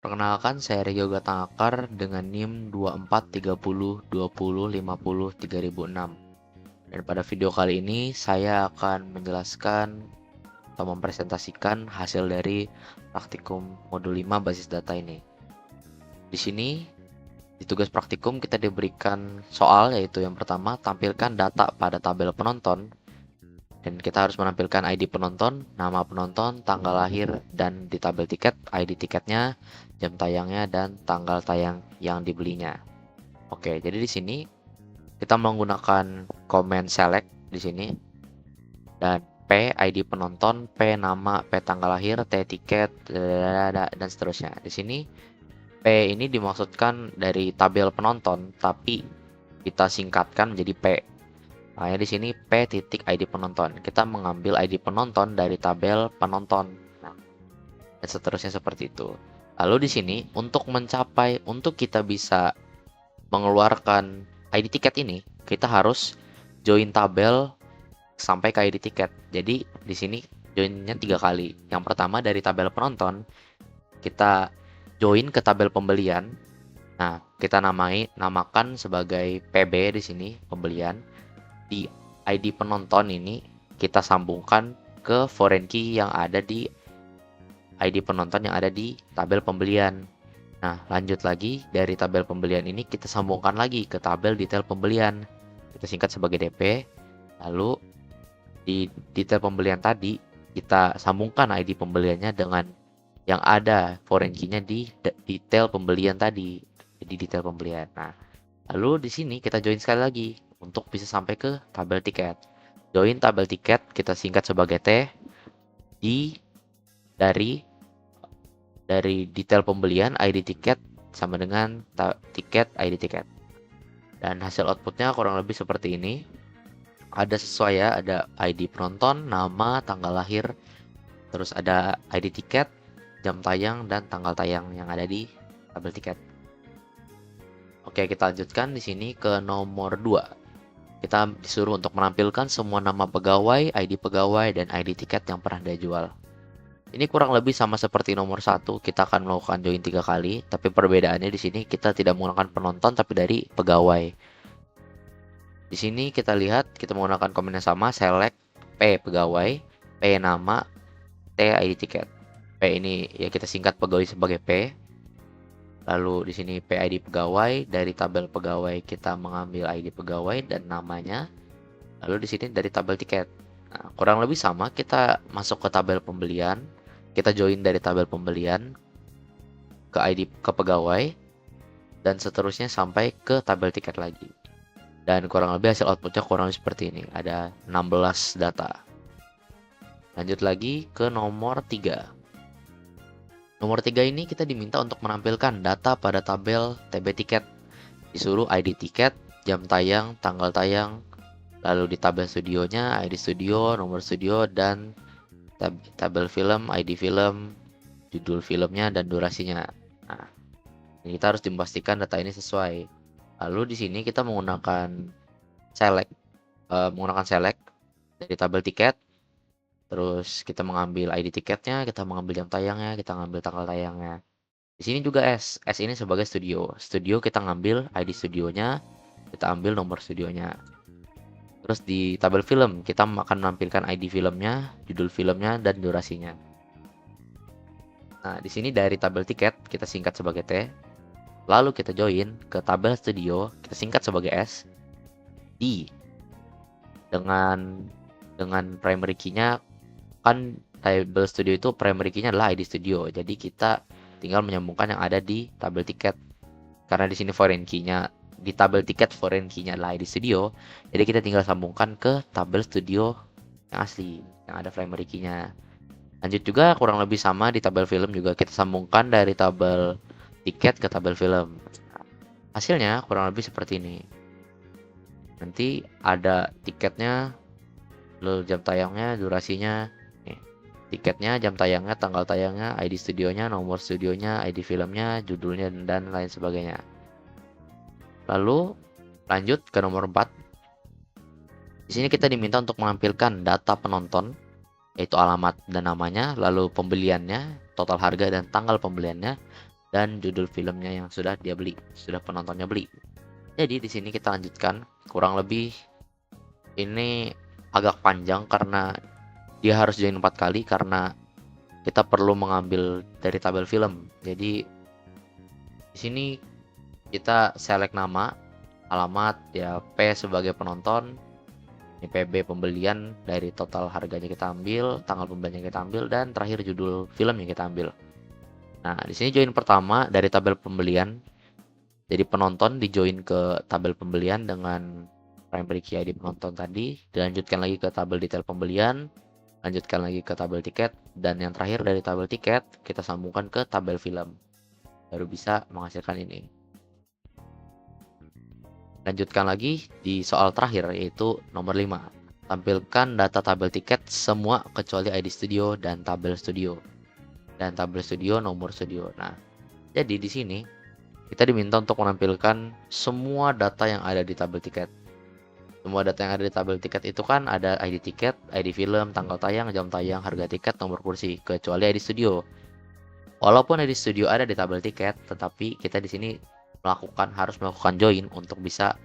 Perkenalkan, saya Regio Gatangakar dengan NIM 243020503006. Dan pada video kali ini saya akan menjelaskan atau mempresentasikan hasil dari praktikum modul 5 basis data ini. Di sini di tugas praktikum kita diberikan soal, yaitu yang pertama, tampilkan data pada tabel penonton. Dan kita harus menampilkan ID penonton, nama penonton, tanggal lahir, dan di tabel tiket, ID tiketnya, jam tayangnya, dan tanggal tayang yang dibelinya. Oke, jadi di sini kita menggunakan comment select di sini, dan P ID penonton, P nama, P tanggal lahir, T tiket, dan seterusnya. Di sini P ini dimaksudkan dari tabel penonton, tapi kita singkatkan menjadi P. Makanya di sini P titik ID penonton. Kita mengambil ID penonton dari tabel penonton. Nah, dan seterusnya seperti itu. Lalu di sini untuk kita bisa mengeluarkan ID tiket ini, kita harus join tabel sampai ke ID tiket. Jadi di sini joinnya 3 kali. Yang pertama dari tabel penonton, kita join ke tabel pembelian. Nah, kita namakan sebagai PB di sini, pembelian. Di ID penonton ini kita sambungkan ke foreign key yang ada di ID penonton yang ada di tabel pembelian. Nah, lanjut lagi dari tabel pembelian ini kita sambungkan lagi ke tabel detail pembelian. Kita singkat sebagai DP. Lalu di detail pembelian tadi kita sambungkan ID pembeliannya dengan yang ada foreign key-nya di detail pembelian tadi, di detail pembelian. Nah, lalu di sini kita join sekali lagi untuk bisa sampai ke tabel tiket. Join tabel tiket kita singkat sebagai T di dari detail pembelian ID tiket sama dengan tiket ID tiket. Dan hasil outputnya kurang lebih seperti ini. Ada sesuai ya, ada ID penonton, nama, tanggal lahir, terus ada ID tiket, jam tayang, dan tanggal tayang yang ada di tabel tiket. Oke, kita lanjutkan di sini ke nomor 2. Kita disuruh untuk menampilkan semua nama pegawai, ID pegawai, dan ID tiket yang pernah dia jual. Ini kurang lebih sama seperti nomor 1, kita akan melakukan join 3 kali, tapi perbedaannya di sini kita tidak menggunakan penonton tapi dari pegawai. Di sini kita lihat kita menggunakan komen yang sama, select P pegawai, P nama, T ID tiket. P ini ya kita singkat pegawai sebagai P. Lalu di sini PID pegawai, dari tabel pegawai kita mengambil ID pegawai dan namanya. Lalu di sini dari tabel tiket. Nah, kurang lebih sama, kita masuk ke tabel pembelian, kita join dari tabel pembelian ke ID ke pegawai dan seterusnya sampai ke tabel tiket lagi. Dan kurang lebih hasil outputnya kurang lebih seperti ini. Ada 16 data. Lanjut lagi ke nomor 3. Nomor 3 ini kita diminta untuk menampilkan data pada tabel TB tiket. Disuruh ID tiket, jam tayang, tanggal tayang, lalu di tabel studionya, ID studio, nomor studio, dan tabel film, ID film, judul filmnya, dan durasinya. Nah, ini kita harus memastikan data ini sesuai. Lalu di sini kita menggunakan select dari tabel tiket. Terus kita mengambil ID tiketnya, kita mengambil jam tayangnya, kita mengambil tanggal tayangnya. Di sini juga S ini sebagai studio. Studio kita ngambil ID studionya, kita ambil nomor studionya. Terus di tabel film kita akan menampilkan ID filmnya, judul filmnya, dan durasinya. Nah, di sini dari tabel tiket kita singkat sebagai T. Lalu kita join ke tabel studio, kita singkat sebagai S. D dengan primary key-nya, kan tabel studio itu primary key-nya adalah ID studio. Jadi kita tinggal menyambungkan yang ada di tabel tiket. Karena di sini foreign key-nya di tabel tiket foreign key-nya adalah ID studio. Jadi kita tinggal sambungkan ke tabel studio yang asli, yang ada primary key-nya. Lanjut juga kurang lebih sama di tabel film juga kita sambungkan dari tabel tiket ke tabel film. Hasilnya kurang lebih seperti ini. Nanti ada tiketnya, lalu jam tayangnya, durasinya, tiketnya, jam tayangnya, tanggal tayangnya, ID studionya, nomor studionya, ID filmnya, judulnya, dan lain sebagainya. Lalu lanjut ke nomor 4. Di sini kita diminta untuk menampilkan data penonton, yaitu alamat dan namanya, lalu pembeliannya, total harga dan tanggal pembeliannya, dan judul filmnya yang sudah dia beli, sudah penontonnya beli. Jadi di sini kita lanjutkan, kurang lebih ini agak panjang karena dia harus join 4 kali karena kita perlu mengambil dari tabel film. Jadi di sini kita select nama, alamat, ya P sebagai penonton, ini PB pembelian, dari total harganya kita ambil, tanggal pembeliannya kita ambil, dan terakhir judul film yang kita ambil. Nah, di sini join pertama dari tabel pembelian. Jadi penonton di join ke tabel pembelian dengan primary key ID penonton tadi, dilanjutkan lagi ke tabel detail pembelian, lanjutkan lagi ke tabel tiket, dan yang terakhir dari tabel tiket kita sambungkan ke tabel film. Baru bisa menghasilkan ini. Lanjutkan lagi di soal terakhir yaitu nomor 5. Tampilkan data tabel tiket semua kecuali ID studio dan tabel studio. Dan tabel studio nomor studio. Nah, jadi di sini kita diminta untuk menampilkan semua data yang ada di tabel tiket. Semua data yang ada di tabel tiket itu kan ada ID tiket, ID film, tanggal tayang, jam tayang, harga tiket, nomor kursi, kecuali ID studio. Walaupun ID studio ada di tabel tiket, tetapi kita di sini harus melakukan join untuk bisa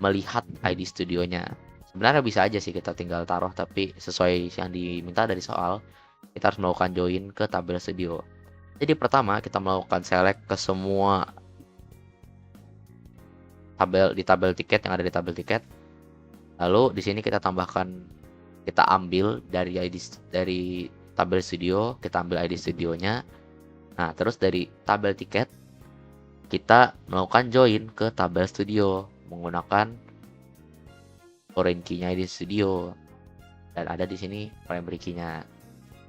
melihat ID studionya. Sebenarnya bisa aja sih kita tinggal taruh, tapi sesuai yang diminta dari soal, kita harus melakukan join ke tabel studio. Jadi pertama kita melakukan select ke semua tabel tiket yang ada di tabel tiket. Lalu di sini kita tambahkan, kita ambil dari tabel studio, kita ambil ID studionya. Nah, terus dari tabel tiket kita melakukan join ke tabel studio menggunakan foreign key-nya ID studio, dan ada di sini primary key-nya.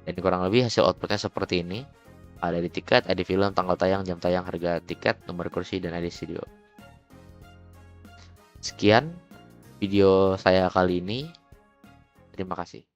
Dan kurang lebih hasil outputnya seperti ini. Ada di tiket, ID film, tanggal tayang, jam tayang, harga tiket, nomor kursi, dan ID studio. Sekian video saya kali ini. Terima kasih.